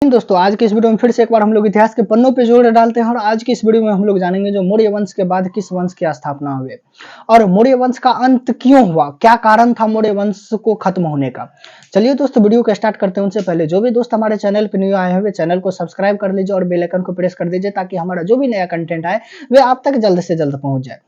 हिंद दोस्तों, आज की इस वीडियो में फिर से एक बार हम लोग इतिहास के पन्नों पे जोर डालते हैं और आज की इस वीडियो में हम लोग जानेंगे जो मौर्य वंश के बाद किस वंश की स्थापना हुई और मौर्य वंश का अंत क्यों हुआ, क्या कारण था मौर्य वंश को खत्म होने का। चलिए दोस्तों, वीडियो को स्टार्ट करते हैं। उनसे पहले जो भी दोस्त हमारे चैनल पर न्यू आए हुए चैनल को सब्सक्राइब कर लीजिए और बेल आइकन को प्रेस कर दीजिए ताकि हमारा जो भी नया कंटेंट आए वे आप तक जल्द से जल्द पहुंच जाए।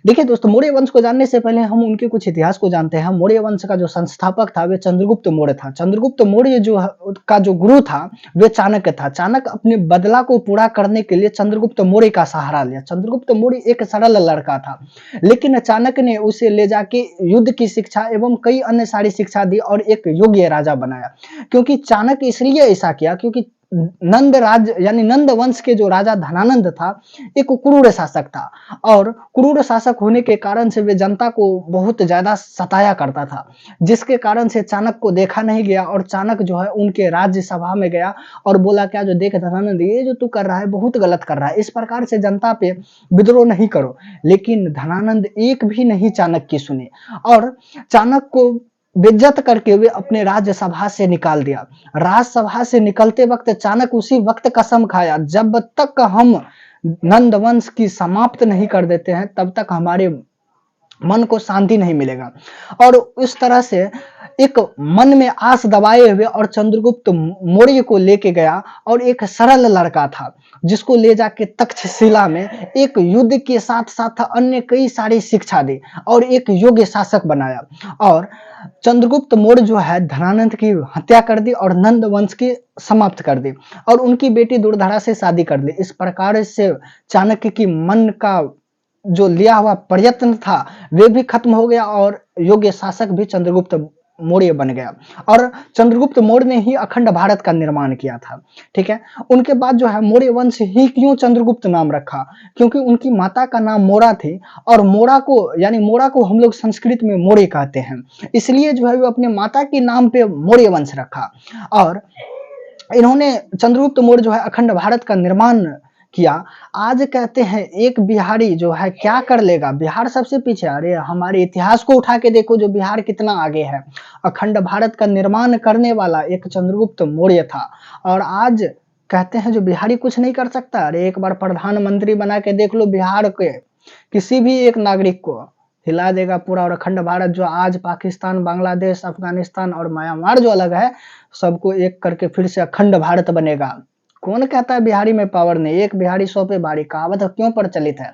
देखिए दोस्तों, मौर्य वंश को जानने से पहले हम उनके कुछ इतिहास को जानते हैं। मौर्य वंश का जो संस्थापक था वे चंद्रगुप्त मौर्य था। चंद्रगुप्त मौर्य जो गुरु था वे चाणक्य था। चाणक्य अपने बदला को पूरा करने के लिए चंद्रगुप्त मौर्य का सहारा लिया। चंद्रगुप्त मौर्य एक सरल लड़का था, लेकिन चाणक्य ने उसे ले जाके युद्ध की शिक्षा एवं कई अन्य सारी शिक्षा दी और एक योग्य राजा बनाया। क्योंकि चाणक्य इसलिए ऐसा किया क्योंकि नंद राज यानी नंद वंश के जो राजा धनानंद था एक क्रूर शासक था और क्रूर शासक होने के कारण से वे जनता को बहुत ज्यादा सताया करता था, जिसके कारण से चाणक्य को देखा नहीं गया और चाणक्य जो है उनके राज्यसभा में गया और बोला, क्या जो देख धनानंद, ये जो तू कर रहा है बहुत गलत कर रहा है, इस प्रकार से जनता पे विद्रोह नहीं करो। लेकिन धनानंद एक भी नहीं चाणक्य की सुने और चाणक्य को बेइज्जत करके वे अपने राज्यसभा से निकाल दिया। राज्यसभा से निकलते वक्त चाणक्य उसी वक्त कसम खाया, जब तक हम नंद वंश की समाप्त नहीं कर देते हैं तब तक हमारे मन को शांति नहीं मिलेगा। और उस तरह से एक मन में आस दबाए हुए और चंद्रगुप्त मौर्य को लेके गया और एक सरल लड़का था जिसको ले जाके तक्षशिला में एक युद्ध के साथ साथ अन्य कई सारी शिक्षा दी और एक योग्य शासक बनाया। और चंद्रगुप्त मौर्य जो है धनानंद की हत्या कर दी और नंद वंश की समाप्त कर दी और उनकी बेटी दुर्धरा से शादी कर ली। इस प्रकार से चाणक्य की मन का जो लिया हुआ प्रयत्न था वे भी खत्म हो गया और योग्य शासक भी चंद्रगुप्त मौर्य बन गया। और चंद्रगुप्त मौर्य ने ही अखंड भारत का निर्माण किया था। ठीक है, उनके बाद जो है मौर्य वंश ही क्यों चंद्रगुप्त नाम रखा, क्योंकि उनकी माता का नाम मोरा थी और मोरा को हम लोग संस्कृत में मौर्य कहते हैं, इसलिए जो है वो अपने माता के नाम पे मौर्य वंश रखा। और इन्होंने चंद्रगुप्त मौर्य जो है अखंड भारत का निर्माण किया। आज कहते हैं एक बिहारी जो है क्या कर लेगा, बिहार सबसे पीछे। अरे हमारे इतिहास को उठा के देखो जो बिहार कितना आगे है। अखंड भारत का निर्माण करने वाला एक चंद्रगुप्त मौर्य था और आज कहते हैं जो बिहारी कुछ नहीं कर सकता। अरे एक बार प्रधानमंत्री बना के देख लो, बिहार के किसी भी एक नागरिक को हिला देगा पूरा। और अखंड भारत जो आज पाकिस्तान, बांग्लादेश, अफगानिस्तान और म्यांमार जो अलग है, सबको एक करके फिर से अखंड भारत बनेगा। कौन कहता है बिहारी में पावर नहीं, एक बिहारी 100 पे भारी, कहावत क्यों प्रचलित है।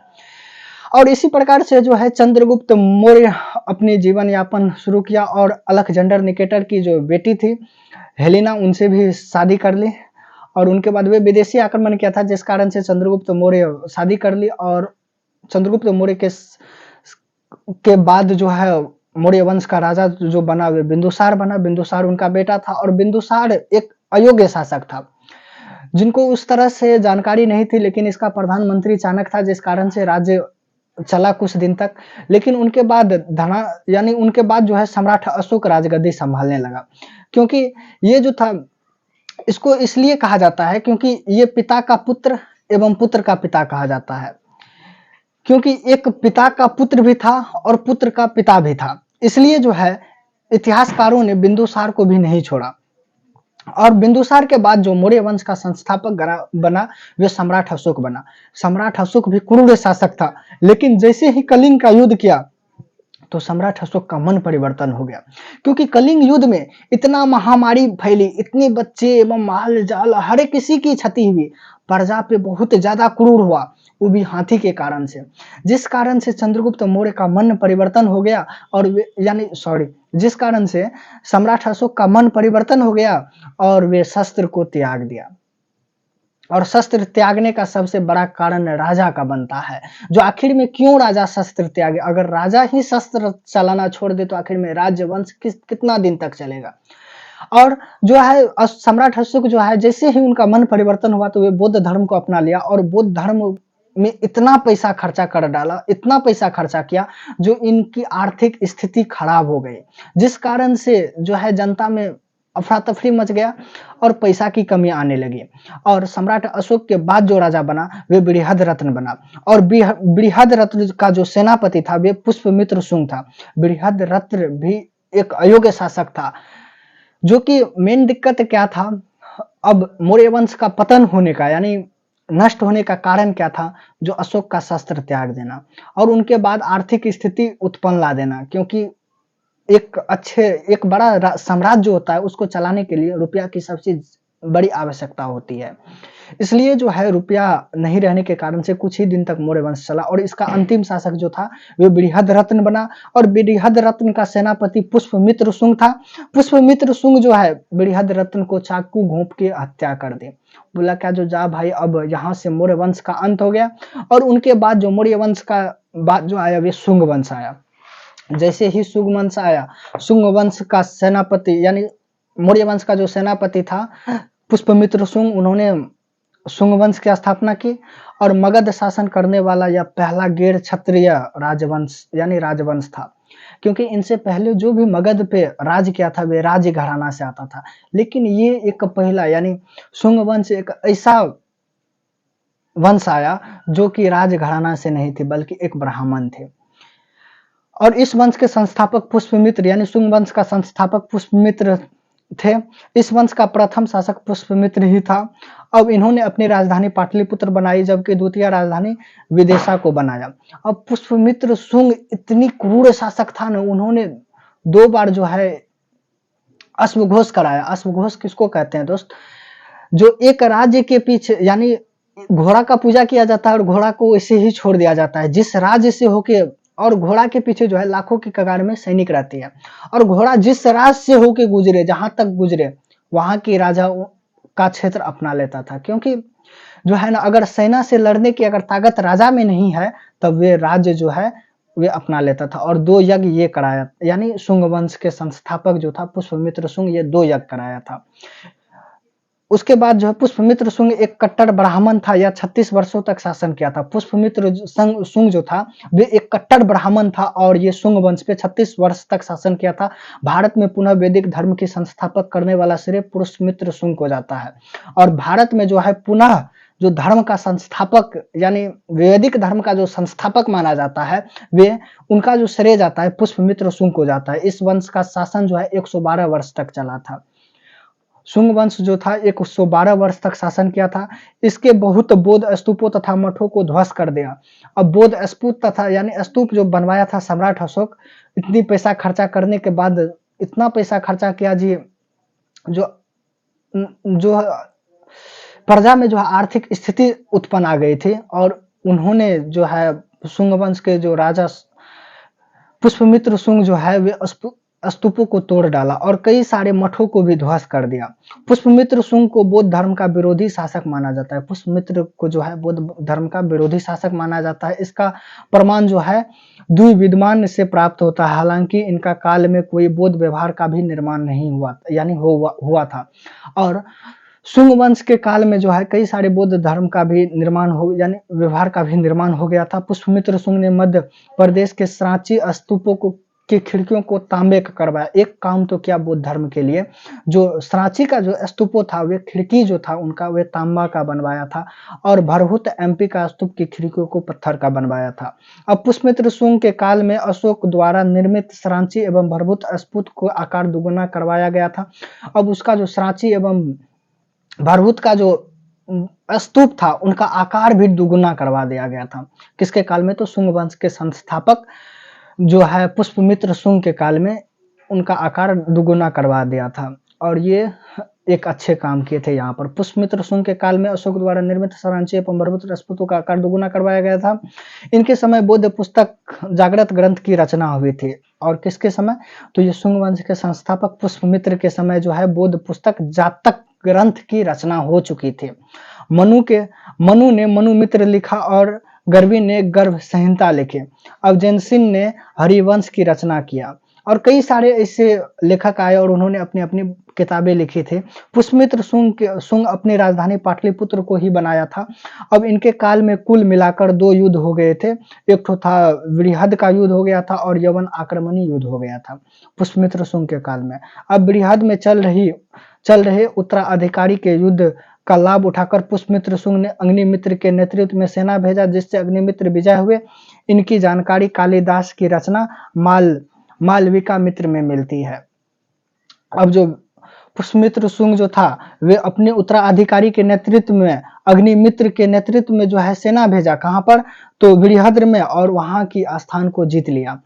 और इसी प्रकार से जो है चंद्रगुप्त मौर्य अपनी जीवन यापन शुरू किया और अलेक्जेंडर निकेटर की जो बेटी थी हेलेना, उनसे भी शादी कर ली और उनके बाद वे विदेशी आक्रमण किया था, जिस कारण से चंद्रगुप्त मौर्य शादी कर ली। और चंद्रगुप्त मौर्य के बाद जो है मौर्य वंश का राजा जो बना वे बिंदुसार बना। बिंदुसार उनका बेटा था और बिंदुसार एक अयोग्य शासक था जिनको उस तरह से जानकारी नहीं थी, लेकिन इसका प्रधानमंत्री चाणक्य था, जिस कारण से राज्य चला कुछ दिन तक। लेकिन उनके बाद उनके बाद जो है सम्राट अशोक राजगद्दी संभालने लगा। क्योंकि ये जो था इसको इसलिए कहा जाता है क्योंकि ये पिता का पुत्र एवं पुत्र का पिता कहा जाता है, क्योंकि एक पिता का पुत्र भी था और पुत्र का पिता भी था। इसलिए जो है इतिहासकारों ने बिंदुसार को भी नहीं छोड़ा। और बिंदुसार के बाद जो मौर्य वंश का संस्थापक बना वे सम्राट अशोक बना। सम्राट अशोक भी क्रूर शासक था, लेकिन जैसे ही कलिंग का युद्ध किया तो सम्राट अशोक का मन परिवर्तन हो गया। क्योंकि कलिंग युद्ध में इतना महामारी फैली, इतने बच्चे एवं माल जाल हर किसी की क्षति हुई, प्रजा पे बहुत ज्यादा क्रूर हुआ, वो भी हाथी के कारण से, जिस कारण से चंद्रगुप्त मौर्य का मन परिवर्तन हो गया और जिस कारण से सम्राट अशोक का मन परिवर्तन हो गया और वे शस्त्र को त्याग दिया। और शस्त्र त्यागने का सबसे बड़ा कारण राजा का बनता है। जो आखिर में क्यों राजा शस्त्र त्यागे, अगर राजा ही शस्त्र चलाना छोड़ दे तो आखिर में राज्य वंश कितना दिन तक चलेगा। और जो है सम्राट अशोक जो है जैसे ही उनका मन परिवर्तन हुआ तो वे बौद्ध धर्म को अपना लिया और बौद्ध धर्म में इतना पैसा खर्चा कर डाला, इतना पैसा खर्चा किया जो इनकी आर्थिक स्थिति खराब हो गई, जिस कारण से जो है जनता में अफरा तफरी मच गया और पैसा की कमी आने लगी। और सम्राट अशोक के बाद जो राजा बना वे बृहद्रत्न बना और बृहद्रत्न का जो सेनापति था वे पुष्पमित्र शुंग था। बृहद्रत्न भी एक अयोग्य शासक था, जो कि मेन दिक्कत क्या था, अब मौर्य वंश का पतन होने का यानी नष्ट होने का कारण क्या था? जो अशोक का शस्त्र त्याग देना और उनके बाद आर्थिक स्थिति उत्पन्न ला देना, क्योंकि एक बड़ा साम्राज्य होता है, उसको चलाने के लिए रुपया की सबसे बड़ी आवश्यकता होती है। इसलिए जो है रुपया नहीं रहने के कारण से कुछ ही दिन तक मौर्य वंश चला और इसका अंतिम शासक जो था वो बृहद्रत्न बना और बृहद्रत्न का सेनापति पुष्पमित्र शुंग था। पुष्पमित्र शुंग जो है बृहद्रत्न को चाकू घोंप के हत्या कर दे। बोला क्या जो जा भाई, अब यहाँ से मौर्य वंश का अंत हो गया। और उनके बाद जो मौर्य वंश का बाद जो आया वे शुंग वंश आया। जैसे ही शुंग वंश आया, शुंग वंश का सेनापति यानी मौर्य वंश का जो सेनापति था पुष्पमित्र शुंग, उन्होंने शुंग वंश की स्थापना की और मगध शासन करने वाला यह पहला गैर क्षत्रिय राजवंश यानी राजवंश था। क्योंकि इनसे पहले जो भी मगध पे राज किया था वे राज घराना से आता था, लेकिन ये एक पहला यानी शुंग वंश एक ऐसा वंश आया जो कि राज घराना से नहीं थे बल्कि एक ब्राह्मण थे। और इस वंश के संस्थापक पुष्पमित्र यानी शुंग वंश का संस्थापक पुष्पमित्र थे। इस वंश का प्रथम शासक पुष्पमित्र ही था। अब इन्होंने अपनी राजधानी पाटलिपुत्र बनाई, जबकि द्वितीय राजधानी विदिशा को बनाया। अब पुष्पमित्र शुंग इतनी क्रूर शासक था ना, उन्होंने 2 बार जो है अश्वघोष कराया। अश्वघोष किसको कहते हैं दोस्त? जो एक राज्य के पीछे यानी घोड़ा का पूजा किया जाता है और घोड़ा को ऐसे ही छोड़ दिया जाता है जिस राज्य से होके, और घोड़ा के पीछे जो है लाखों की कगार में सैनिक रहती है और घोड़ा जिस राज्य से होके गुजरे, जहां तक गुजरे वहां के राजा का क्षेत्र अपना लेता था। क्योंकि जो है ना, अगर सेना से लड़ने की अगर ताकत राजा में नहीं है तब वे राज्य जो है वे अपना लेता था। और 2 यज्ञ ये कराया, यानी शुंग वंश के संस्थापक जो था पुष्पमित्र शुंग, ये 2 यज्ञ कराया था। उसके बाद जो है पुष्पमित्र शुंग एक कट्टर ब्राह्मण था। यह 36 वर्षों तक शासन किया था। पुष्पमित्र शुंग जो था वे एक कट्टर ब्राह्मण था और ये शुंग वंश पे 36 वर्ष तक शासन किया था। भारत में पुनः वैदिक धर्म की संस्थापक करने वाला श्रेय पुष्पमित्र शुंग को जाता है। और भारत में जो है पुनः जो धर्म का संस्थापक यानी वैदिक धर्म का जो संस्थापक माना जाता है, वे उनका जो श्रेय जाता है पुष्पमित्र शुंग को जाता है। इस वंश का शासन जो है 112 वर्ष तक चला था। शुंग वंश जो था 112 वर्ष तक शासन किया था। इसके बहुत बौद्ध स्तूपों तथा मठों को ध्वस्त कर दिया। अब बौद्ध स्तूप तथा यानी स्तूप जो बनवाया था सम्राट अशोक, इतनी पैसा खर्चा करने के बाद, इतना पैसा खर्चा किया जी, जो प्रजा में जो है आर्थिक स्थिति उत्पन्न आ गई थी और उन्होंने जो है शुंग वंश के जो राजा पुष्पमित्र शुंग जो है वे स्तूपों को तोड़ डाला और कई सारे मठों को भी ध्वस्त कर दिया। पुष्पमित्र शुंग को बौद्ध धर्म का विरोधी शासक माना जाता है। पुष्पमित्र को जो है बौद्ध धर्म का विरोधी शासक माना जाता है। इसका प्रमाण जो है द्विविद्वान से प्राप्त होता है। हालांकि इनका काल में कोई बौद्ध व्यवहार का भी निर्माण नहीं हुआ यानी हुआ था। और शुंग वंश के काल में जो है कई सारे बौद्ध धर्म का भी निर्माण हो यानी व्यवहार का भी निर्माण हो गया था। पुष्पमित्र शुंग ने मध्य प्रदेश के सांची स्तूपों को की खिड़कियों को तांबे का करवाया। एक काम तो किया बौद्ध धर्म के लिए, जो सांची का जो स्तूपों था वे खिड़की जो था उनका वे तांबा का बनवाया था और भरहुत एमपी का स्तूप की खिड़कियों को पत्थर का बनवाया था। अब पुष्पमित्र शुंग के काल में अशोक द्वारा निर्मित सांची एवं भरहुत स्तूप को आकार दुगुना करवाया गया था। अब उसका जो सांची एवं भरहुत का जो स्तूप था उनका आकार भी दुगुना करवा दिया गया था। किसके काल में? तो शुंग वंश के संस्थापक जो है पुष्पमित्र शुंग के काल में उनका आकार दुगुना करवा दिया था और ये एक अच्छे काम किए थे। यहाँ पर पुष्पमित्र शुंग के काल में अशोक द्वारा निर्मित सांची एवं भरहुत स्तूपों का आकार दुगुना करवाया गया था। इनके समय बौद्ध पुस्तक जागृत ग्रंथ की रचना हुई थी। और किसके समय? तो ये शुंग वंश के संस्थापक पुष्पमित्र के समय जो है बौद्ध पुस्तक जातक ग्रंथ की रचना हो चुकी थी। मनु ने मनुमित्र लिखा और गर्वी ने गर्भ संहिता लिखे। अवजेनसिन ने हरिवंश की रचना किया और कई सारे ऐसे लेखक आए और उन्होंने अपनी अपनी किताबें लिखी थी। पुष्पमित्र शुंग अपनी राजधानी पाटलिपुत्र को ही बनाया था। अब इनके काल में कुल मिलाकर 2 युद्ध हो गए थे। एक तो था बृहद का युद्ध हो गया था और यवन आक्रमणी युद्ध हो गया था पुष्पमित्र शुंग के काल में। अब बृहद में चल रहे उत्तराधिकारी के युद्ध का लाभ उठाकर पुष्पमित्र शुंग ने अग्निमित्र के नेतृत्व में सेना भेजा, जिससे अग्निमित्र विजय हुए। इनकी जानकारी कालिदास की रचना मालविका मित्र में मिलती है। अब जो पुष्यमित्र शुंग जो था वे अपने उत्तराधिकारी के नेतृत्व में, अग्निमित्र के नेतृत्व में जो है सेना भेजा, कहां पर, तो बृहद्र में, और वहां की आस्थान को जीत लिया।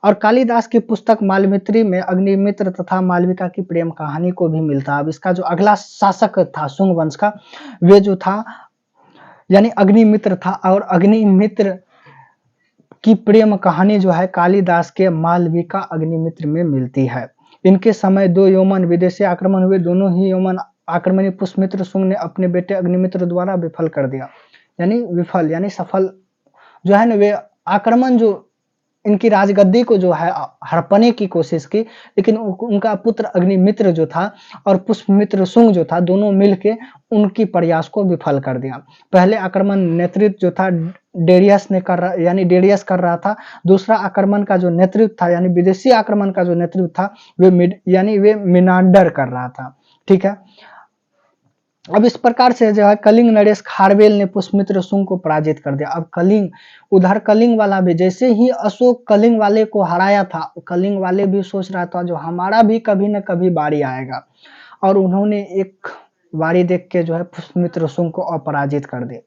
और कालिदास की पुस्तक मालमित्री में अग्निमित्र तथा मालविका की प्रेम कहानी को भी मिलता है। अब इसका जो अगला शासक था शुंग वंश का, वे जो था यानी अग्निमित्र था, और अग्निमित्र की प्रेम कहानी जो है कालिदास के मालविका अग्निमित्र में मिलती है। इनके समय 2 यौमन विदेशी आक्रमण हुए। दोनों ही यौमन आक्रमणी पुष्यमित्र शुंग ने अपने बेटे अग्निमित्र द्वारा विफल कर दिया। यानी विफल यानी सफल जो है ना, वे आक्रमण जो इनकी राजगद्दी को जो है हड़पने की कोशिश की, लेकिन उनका पुत्र अग्निमित्र जो था और पुष्यमित्र शुंग जो था, दोनों मिलके उनकी प्रयास को विफल कर दिया। पहले आक्रमण नेतृत्व जो था डेरियस ने डेरियस कर रहा था। दूसरा आक्रमण का जो नेतृत्व था यानी विदेशी आक्रमण का जो नेतृत्व था वे मिनांडर कर रहा था। ठीक है। अब इस प्रकार से जो है कलिंग नरेश खारवेल ने पुष्यमित्र शुंग को पराजित कर दिया। अब कलिंग वाला भी, जैसे ही अशोक कलिंग वाले को हराया था, कलिंग वाले भी सोच रहा था जो हमारा भी कभी न कभी बारी आएगा, और उन्होंने एक बारी देख के जो है पुष्यमित्र शुंग को अपराजित कर दिया।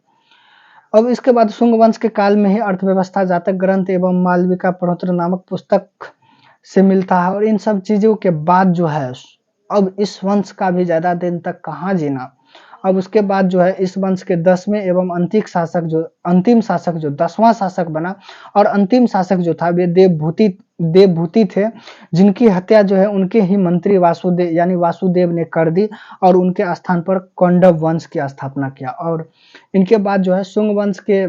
अब इसके बाद शुंग वंश के काल में ही अर्थव्यवस्था, जातक ग्रंथ एवं मालविका प्रणोत्र नामक पुस्तक से मिलता है। और इन सब चीजों के बाद जो है अब इस वंश का भी ज्यादा दिन तक कहाँ जीना। अब उसके बाद जो है इस वंश के 10वें एवं अंतिम शासक जो 10वां शासक बना, और अंतिम शासक जो था वे देवभूति थे, जिनकी हत्या जो है उनके ही मंत्री वासुदेव ने कर दी, और उनके स्थान पर कौंडव वंश की स्थापना किया। और इनके बाद जो है शुंग वंश के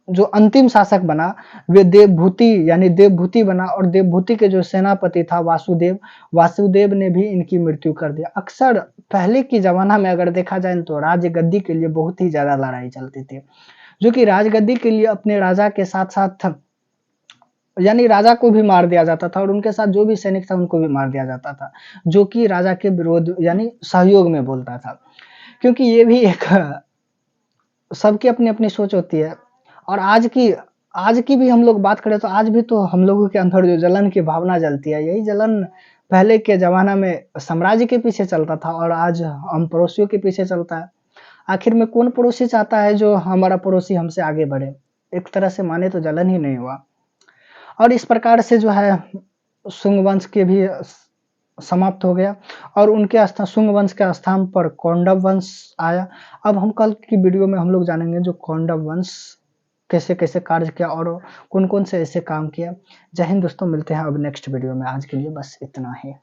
जो अंतिम शासक बना वे देवभूति बना, और देवभूति के जो सेनापति था वासुदेव ने भी इनकी मृत्यु कर दिया। अक्सर पहले की जमाना में अगर देखा जाए तो राजगद्दी के लिए बहुत ही ज्यादा लड़ाई चलती थी, जो कि राजगद्दी के लिए अपने राजा के साथ यानी राजा को भी मार दिया जाता था, और उनके साथ जो भी सैनिक था उनको भी मार दिया जाता था, जो कि राजा के विरोध यानी सहयोग में बोलता था। क्योंकि ये भी एक सबकी अपनी अपनी सोच होती है। और आज की भी हम लोग बात करें तो आज भी तो हम लोगों के अंदर जो जलन की भावना जलती है, यही जलन पहले के जमाना में साम्राज्य के पीछे चलता था, और आज हम पड़ोसियों के पीछे चलता है। आखिर में कौन पड़ोसी चाहता है जो हमारा पड़ोसी हमसे आगे बढ़े? एक तरह से माने तो जलन ही नहीं हुआ। और इस प्रकार से जो है शुंग वंश के भी समाप्त हो गया, और उनके शुंग वंश के स्थान पर कौंडव वंश आया। अब हम कल की वीडियो में हम लोग जानेंगे जो कौंडव वंश कैसे कैसे कार्य किया और कौन कौन से ऐसे काम किया। जय हिंद दोस्तों, मिलते हैं अब नेक्स्ट वीडियो में। आज के लिए बस इतना ही।